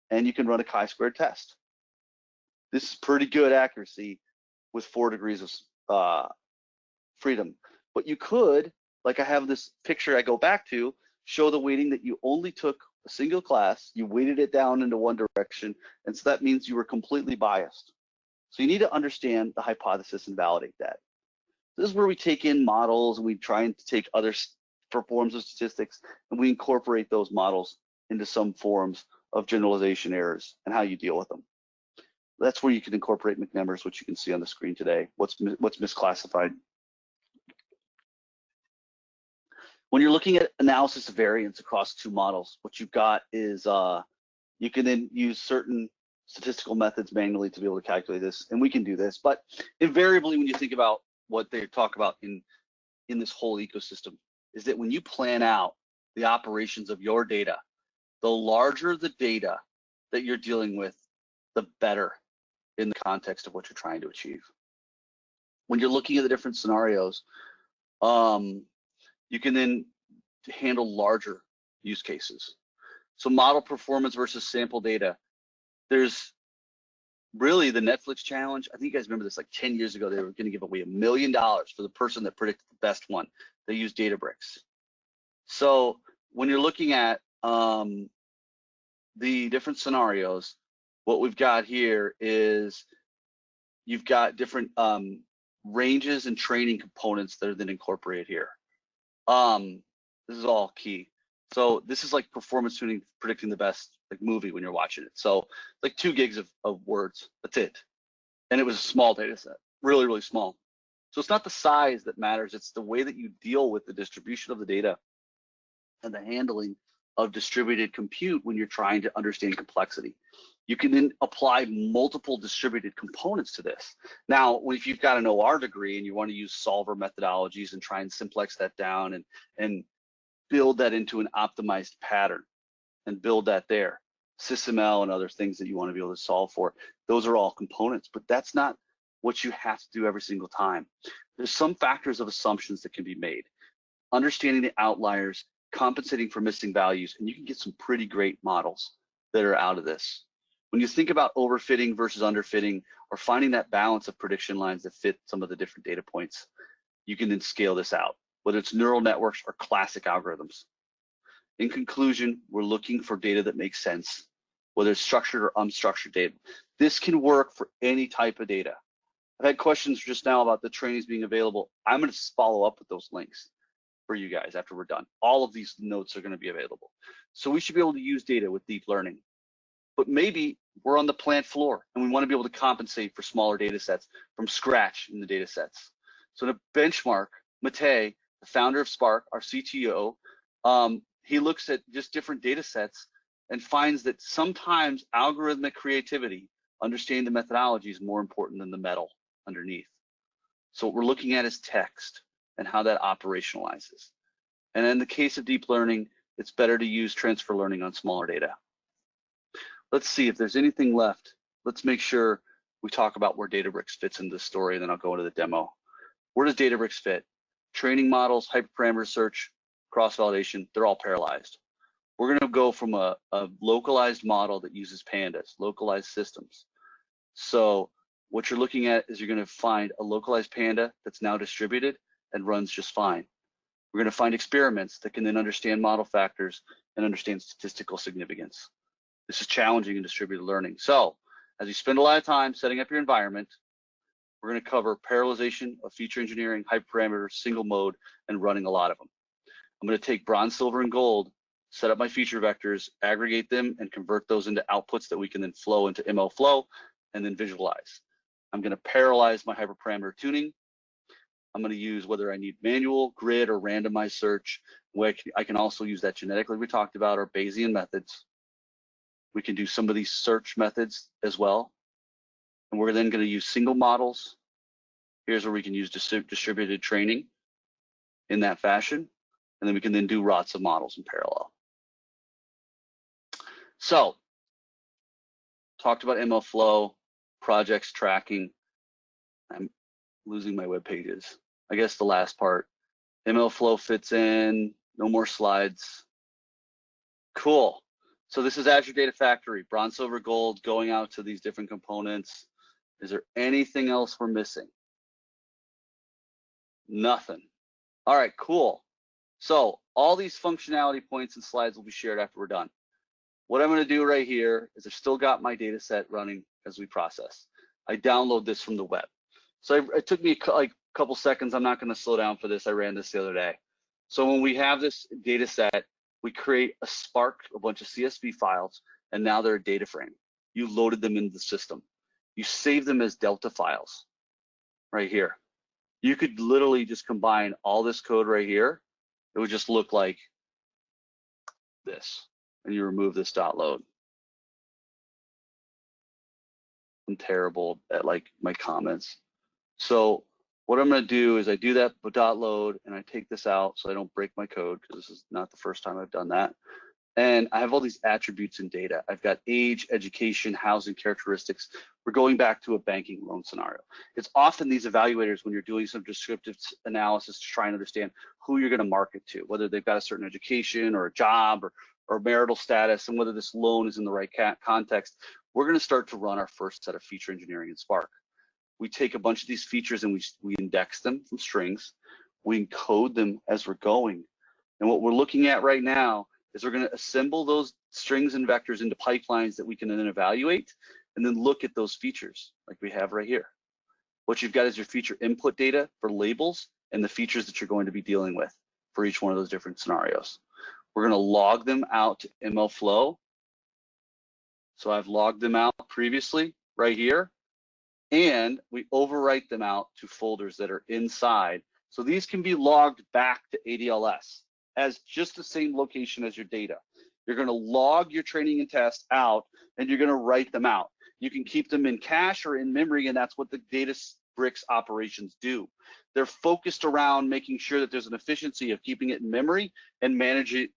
and you can run a chi-squared test. This is pretty good accuracy with 4 degrees of freedom. But you could, like I have this picture I go back to, show the weighting that you only took a single class, you weighted it down into one direction, and so that means you were completely biased. So you need to understand the hypothesis and validate that. This is where we take in models and we try and take other forms of statistics and we incorporate those models into some forms of generalization errors and how you deal with them. That's where you can incorporate McNemers, which you can see on the screen today. What's misclassified. When you're looking at analysis of variance across 2 models, what you've got is you can then use certain statistical methods manually to be able to calculate this, and we can do this. But invariably, when you think about what they talk about in this whole ecosystem, is that when you plan out the operations of your data, the larger the data that you're dealing with, the better in the context of what you're trying to achieve. When you're looking at the different scenarios, you can then handle larger use cases. So model performance versus sample data. There's really the Netflix challenge. I think you guys remember this, like 10 years ago, they were going to give away $1 million for the person that predicted the best one. They used Databricks. So when you're looking at the different scenarios, what we've got here is you've got different ranges and training components that are then incorporated here. This is all key. So this is like performance tuning, predicting the best like movie when you're watching it. So like 2 gigs of words, that's it. And it was a small data set, really, really small. So it's not the size that matters, it's the way that you deal with the distribution of the data and the handling of distributed compute when you're trying to understand complexity. You can then apply multiple distributed components to this. Now, if you've got an OR degree and you want to use solver methodologies and try and simplex that down and build that into an optimized pattern, and build that there. SysML and other things that you want to be able to solve for. Those are all components, but that's not what you have to do every single time. There's some factors of assumptions that can be made. Understanding the outliers, compensating for missing values, and you can get some pretty great models that are out of this. When you think about overfitting versus underfitting, or finding that balance of prediction lines that fit some of the different data points, you can then scale this out, whether it's neural networks or classic algorithms. In conclusion, we're looking for data that makes sense, whether it's structured or unstructured data. This can work for any type of data. I've had questions just now about the trainings being available. I'm going to follow up with those links for you guys after we're done. All of these notes are going to be available. So we should be able to use data with deep learning. But maybe we're on the plant floor and we want to be able to compensate for smaller data sets from scratch in the data sets. So to benchmark, Matej, the founder of Spark, our CTO, he looks at just different data sets and finds that sometimes algorithmic creativity, understanding the methodology, is more important than the metal underneath. So what we're looking at is text and how that operationalizes. And in the case of deep learning, it's better to use transfer learning on smaller data. Let's see if there's anything left. Let's make sure we talk about where Databricks fits into the story, and then I'll go into the demo. Where does Databricks fit? Training models, hyperparameter search, cross-validation, they're all parallelized. We're going to go from a localized model that uses pandas, localized systems. So what you're looking at is you're going to find a localized panda that's now distributed and runs just fine. We're going to find experiments that can then understand model factors and understand statistical significance. This is challenging in distributed learning. So as you spend a lot of time setting up your environment, we're going to cover parallelization of feature engineering, hyperparameters, single mode, and running a lot of them. I'm going to take bronze, silver, and gold, set up my feature vectors, aggregate them, and convert those into outputs that we can then flow into ML Flow and then visualize. I'm going to parallelize my hyperparameter tuning. I'm going to use whether I need manual, grid, or randomized search. I can also use that genetically we talked about, or Bayesian methods. We can do some of these search methods as well. And we're then going to use single models. Here's where we can use distributed training in that fashion. And then we can then do lots of models in parallel. So, talked about ML Flow, projects tracking. I'm losing my web pages. I guess the last part. ML Flow fits in, no more slides. Cool. So this is Azure Data Factory, bronze, silver, gold, going out to these different components. Is there anything else we're missing? Nothing. All right, cool. So all these functionality points and slides will be shared after we're done. What I'm going to do right here is I've still got my data set running as we process. I download this from the web. So it took me like a couple seconds. I'm not going to slow down for this. I ran this the other day. So when we have this data set, we create a Spark, a bunch of CSV files, and now they're a data frame. You loaded them into the system. You save them as Delta files right here. You could literally just combine all this code right here. It would just look like this, and you remove this dot load. I'm terrible at like my comments. So what I'm going to do is I do that dot load and I take this out so I don't break my code, because this is not the first time I've done that. And I have all these attributes and data. I've got age, education, housing characteristics. We're going back to a banking loan scenario. It's often these evaluators, when you're doing some descriptive analysis to try and understand who you're going to market to, whether they've got a certain education or a job or marital status, and whether this loan is in the right context. We're going to start to run our first set of feature engineering in Spark. We take a bunch of these features and we index them from strings. We encode them as we're going. And what we're looking at right now is we're going to assemble those strings and vectors into pipelines that we can then evaluate and then look at those features like we have right here. What you've got is your feature input data for labels and the features that you're going to be dealing with for each one of those different scenarios. We're going to log them out to ML Flow. So I've logged them out previously right here. And we overwrite them out to folders that are inside. So these can be logged back to ADLS as just the same location as your data. You're going to log your training and test out, and you're going to write them out. You can keep them in cache or in memory, and that's what the data Databricks operations do. They're focused around making sure that there's an efficiency of keeping it in memory and managing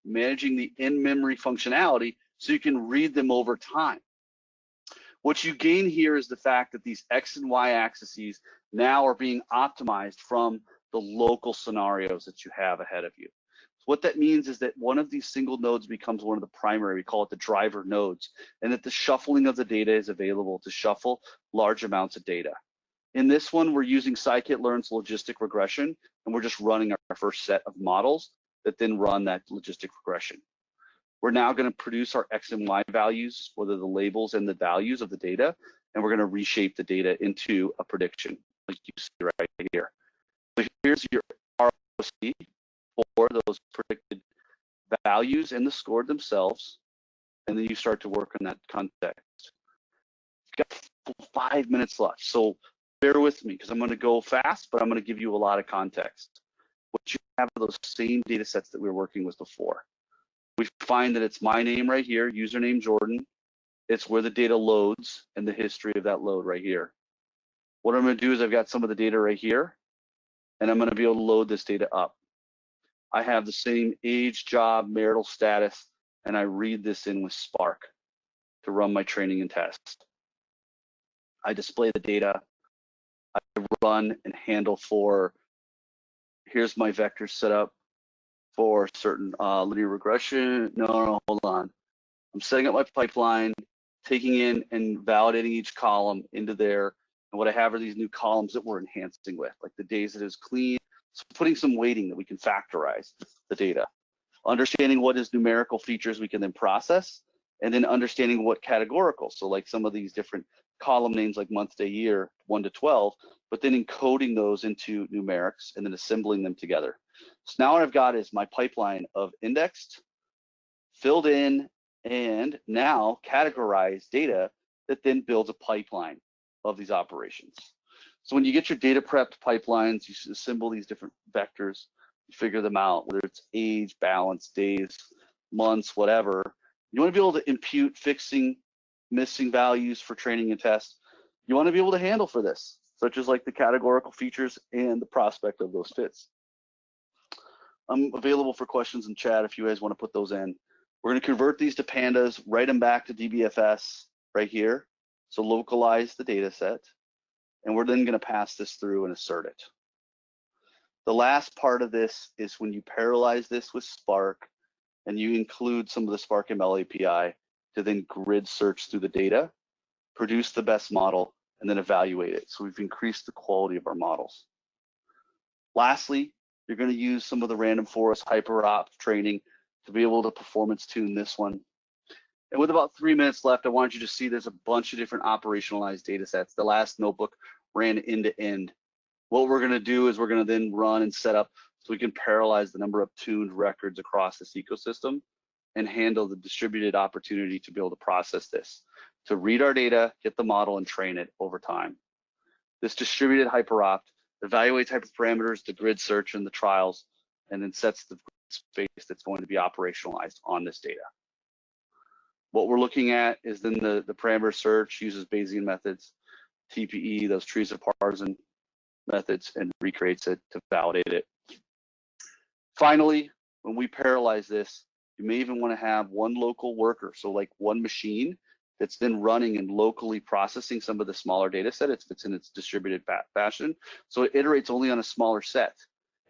the in-memory functionality so you can read them over time. What you gain here is the fact that these X and Y axes now are being optimized from the local scenarios that you have ahead of you. So what that means is that one of these single nodes becomes one of the primary, we call it the driver nodes, and that the shuffling of the data is available to shuffle large amounts of data. In this one, we're using scikit-learn's logistic regression, and we're just running our first set of models that then run that logistic regression. We're now going to produce our X and Y values, whether the labels and the values of the data, and we're going to reshape the data into a prediction, like you see right here. So here's your ROC for those predicted values and the score themselves, and then you start to work on that context. You've got 5 minutes left, so bear with me because I'm going to go fast, but I'm going to give you a lot of context. What you have are those same data sets that we were working with before. We find that it's my name right here, username Jordan. It's where the data loads and the history of that load right here. What I'm going to do is I've got some of the data right here, and I'm going to be able to load this data up. I have the same age, job, marital status, and I read this in with Spark to run my training and test. I display the data. I run and handle for, here's my vector set up for certain linear regression. No, hold on. I'm setting up my pipeline, taking in and validating each column into there. And what I have are these new columns that we're enhancing with, like the days that is clean. So putting some weighting that we can factorize the data. Understanding what is numerical features we can then process, and then understanding what categorical. So like some of these different column names like month, day, year, 1 to 12, but then encoding those into numerics and then assembling them together. So now what I've got is my pipeline of indexed, filled in, and now categorized data that then builds a pipeline of these operations. So when you get your data prepped pipelines, you assemble these different vectors, you figure them out, whether it's age, balance, days, months, whatever. You want to be able to impute fixing, missing values for training and test. You want to be able to handle for this, such as like the categorical features and the prospect of those fits. I'm available for questions in chat if you guys want to put those in. We're going to convert these to pandas, write them back to DBFS right here. So localize the data set, and we're then going to pass this through and assert it. The last part of this is when you parallelize this with Spark and you include some of the Spark ML API to then grid search through the data, produce the best model, and then evaluate it. So we've increased the quality of our models. Lastly, you're going to use some of the random forest hyperop training to be able to performance tune this one. And with about 3 minutes left, I want you to see there's a bunch of different operationalized data sets. The last notebook ran end to end. What we're going to do is we're going to then run and set up so we can parallelize the number of tuned records across this ecosystem and handle the distributed opportunity to be able to process this, to read our data, get the model, and train it over time. This distributed hyperopt evaluates hyperparameters, the grid search, and the trials, and then sets the space that's going to be operationalized on this data. What we're looking at is then the parameter search uses Bayesian methods, TPE, those trees of partisan methods, and recreates it to validate it. Finally, when we parallelize this, you may even want to have one local worker, so like one machine that's then running and locally processing some of the smaller data set if it's in its distributed fashion. So it iterates only on a smaller set.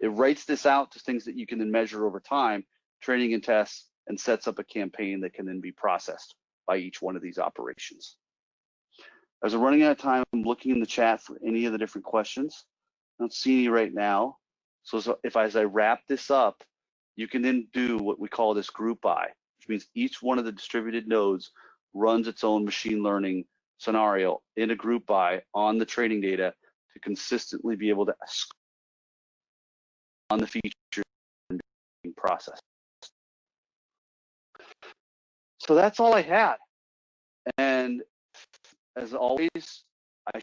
It writes this out to things that you can then measure over time, training and tests, and sets up a campaign that can then be processed by each one of these operations. As we're running out of time, I'm looking in the chat for any of the different questions. I don't see any right now. So as I wrap this up, you can then do what we call this group by, which means each one of the distributed nodes runs its own machine learning scenario in a group by on the training data to consistently be able to on the features being processed. So that's all I had. And as always, I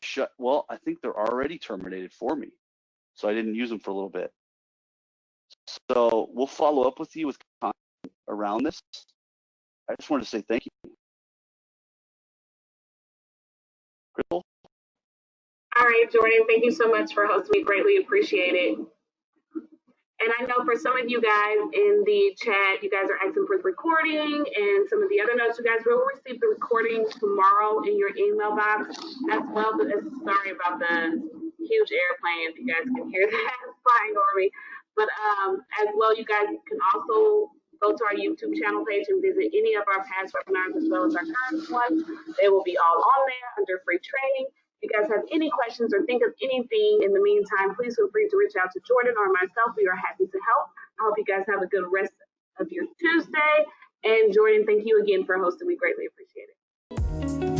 think they're already terminated for me. So I didn't use them for a little bit. So we'll follow up with you with content around this. I just wanted to say thank you. Crystal? right, Jordan, thank you so much for hosting me. Greatly appreciate it. And I know for some of you guys in the chat, you guys are asking for the recording and some of the other notes. You guys will receive the recording tomorrow in your email box as well. But sorry about the huge airplane, if you guys can hear that flying over me. But as well, you guys can also go to our YouTube channel page and visit any of our past webinars as well as our current ones. They will be all on there under free training. If you guys have any questions or think of anything in the meantime, please feel free to reach out to Jordan or myself. We are happy to help. I hope you guys have a good rest of your Tuesday. And Jordan, thank you again for hosting. We greatly appreciate it.